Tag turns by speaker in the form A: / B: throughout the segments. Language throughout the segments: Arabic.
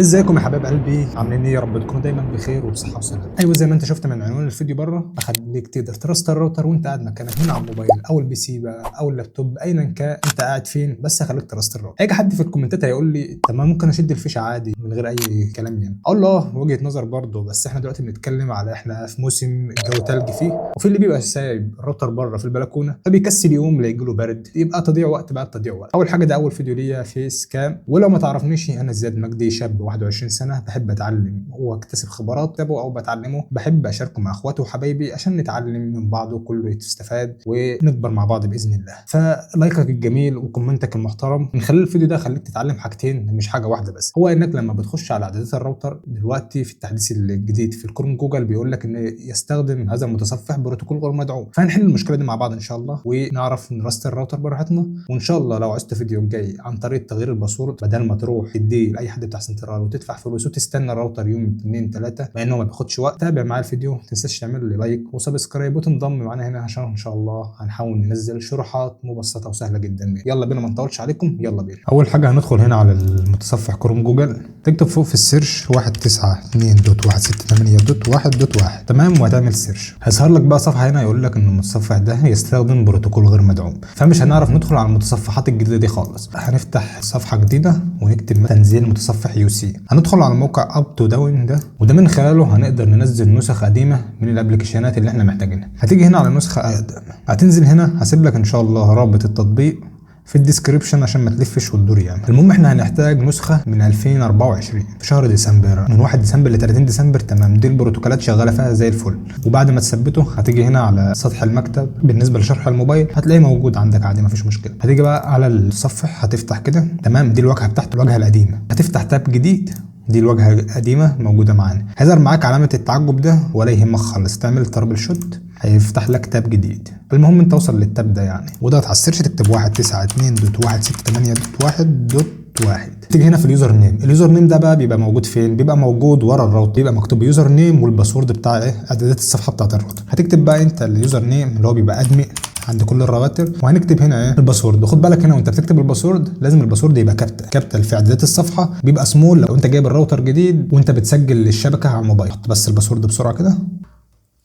A: ازيكم يا حبايب قلبي، عاملين ايه؟ يا رب تكونوا دايما بخير وبصحه وسلامه. ايوه، زي ما انت شفت من عنوان الفيديو بره، اخليك تقدر ترست الراوتر وانت قاعد مكانك هنا على الموبايل او البي سي بقى او اللابتوب، ايا كان انت قاعد فين، بس هخليك ترست الراوتر. هيجي حد في الكومنتات هيقول لي طب ما ممكن اشد الفيشه عادي من غير اي كلام يعني. اقول له وجهه نظر برضه، بس احنا دلوقتي بنتكلم على احنا في موسم الجو تلج فيه، وفي اللي بيبقى سايب الراوتر بره في البلكونه فبيكسل يقوم لا يجي له برد، يبقى تضييع وقت بعد تضييع وقت. اول حاجه، ده اول فيديو ليا فيس كام، ولو ما تعرفنيش انا زياد مجدي، شاب 21 سنه، بحب اتعلم واكتسب خبرات تابعه او بتعلمه، بحب اشاركه مع اخواتي وحبايبي عشان نتعلم من بعض وكله يستفاد ونكبر مع بعض باذن الله. فلايكك الجميل وكومنتك المحترم من خلال الفيديو ده خليك تتعلم حاجتين، مش حاجه واحده بس. هو انك لما بتخش على اعدادات الراوتر دلوقتي في التحديث الجديد في الكروم جوجل بيقول لك ان يستخدم هذا المتصفح بروتوكول غير مدعوم، فهنحل المشكله دي مع بعض ان شاء الله ونعرف نرست الراوتر براحتنا. وان شاء الله لو عزت فيديو جاي عن طريقه تغيير الباسورد، بدل ما تروح تديه لاي حد بتاع سنترال وتدفع فلوس وتستنى الراوتر يوم 2 3، مع انه ما بياخدش وقت، تابع معايا الفيديو، ما تنساش تعمل لي لايك وسبسكرايب وتنضم معانا هنا عشان ان شاء الله هنحاول ننزل شروحات مبسطه وسهله جدا. يلا بينا ما نطولش عليكم، يلا بينا. اول حاجه هندخل هنا على المتصفح كروم جوجل، تكتب فوق في السيرش 192.168.1.1. تمام، وهتعمل سيرش هيظهر لك بقى صفحه هنا يقول لك ان المتصفح ده يستخدم بروتوكول غير مدعوم، فمش هنعرف ندخل على المتصفحات الجديده دي خالص. هنفتح صفحه جديده ونكتب تنزيل متصفح يو سي. هندخل على موقع اب تو داون ده، وده من خلاله هنقدر ننزل نسخ قديمه من الابلكيشنات اللي احنا محتاجينها. هتيجي هنا على نسخه اقدم، هتنزل هنا، هسيب لك ان شاء الله رابط التطبيق في الديسكريبشن عشان ما تلفش وتدور يعني. المهم احنا هنحتاج نسخه من 2024 في شهر ديسمبر، من 1 ديسمبر ل 30 ديسمبر. تمام، دي البروتوكولات شغاله فيها زي الفل. وبعد ما تثبته هتيجي هنا على سطح المكتب، بالنسبه لشرح الموبايل هتلاقيه موجود عندك عادي مفيش مشكله. هتيجي بقى على الصفح هتفتح كده، تمام، دي الواجهه بتاعته الواجهه القديمه. هتفتح تاب جديد، دي الواجهه القديمه موجوده معانا. هيظهر معاك علامه التعجب ده ولا يهمك خالص، تعمل ترابل شوت هيفتح لك تاب جديد. المهم انت توصل للتاب ده يعني، وضغط على السيرش تكتب 192.168.1.1. تيجي هنا في اليوزر نيم. اليوزر نيم ده بقى بيبقى موجود فين؟ بيبقى موجود ورا الراوتر، بيبقى مكتوب يوزر نيم والباسورد بتاع اعدادات الصفحه بتاعت الراوتر. هتكتب بقى انت اليوزر نيم اللي هو بيبقى ادمي عند كل الرواتر، وهنكتب هنا الباسورد. وخد بالك هنا وانت بتكتب الباسورد لازم الباسورد يبقى كابيتال في اعدادات الصفحه، بيبقى سمول لو انت جايب الراوتر جديد وانت بتسجل الشبكه على الموبايل. بس الباسورد بسرعه كده.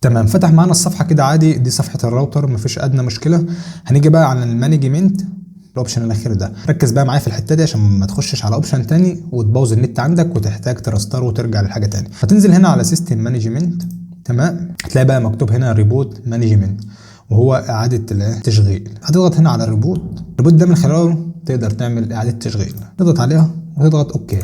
A: تمام، فتح معانا الصفحه كده عادي، دي صفحه الراوتر مفيش ادنى مشكله. هنيجي بقى على المانجمنت، الاوبشن الاخير ده، ركز بقى معايا في الحته دي عشان ما تخشش على اوبشن تاني وتبوظ النت عندك وتحتاج ترستار وترجع لحاجه تاني. هتنزل هنا على سيستم مانجمنت، تمام، هتلاقي بقى مكتوب هنا ريبوت مانجمنت وهو اعاده التشغيل. هتضغط هنا على الريبوت ده من خلاله تقدر تعمل اعاده تشغيل. تضغط عليها وتضغط اوكي.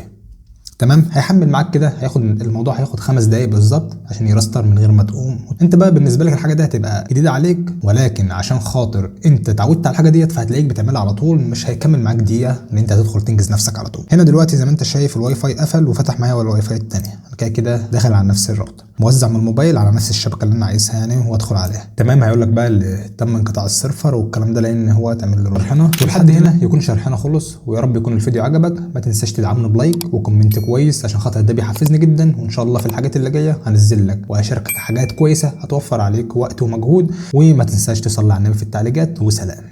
A: تمام، هيحمل معاك كده، هياخد الموضوع هياخد 5 دقايق بالظبط عشان يرستر من غير ما تقوم. انت بقى بالنسبه لك الحاجه دي هتبقى جديده عليك، ولكن عشان خاطر انت اتعودت على الحاجه ديت فهتلاقيك بتعملها على طول، مش هيكمل معاك دقيقه ان انت هتدخل تنجز نفسك على طول. هنا دلوقتي زي ما انت شايف الواي فاي قفل وفتح معايا الواي فاي الثانيه، انا كده داخل على نفس الراوتر، موزع من الموبايل على نفس الشبكه اللي انا عايزها يعني، وادخل عليها. تمام، هيقول لك بقى اللي تم انقطاع السيرفر والكلام ده لان هو تعمل له شرحنه. ولحد هنا يكون شرحنا خلص، ويا رب يكون الفيديو عجبك. ما تنساش تدعمنا بلايك وكومنت كويس عشان خاطر ده بيحفزني جدا، وان شاء الله في الحاجات اللي جايه هنزل لك وهشاركك حاجات كويسه هتوفر عليك وقت ومجهود. وما تنساش تصلي على النبي في التعليقات. وسلام.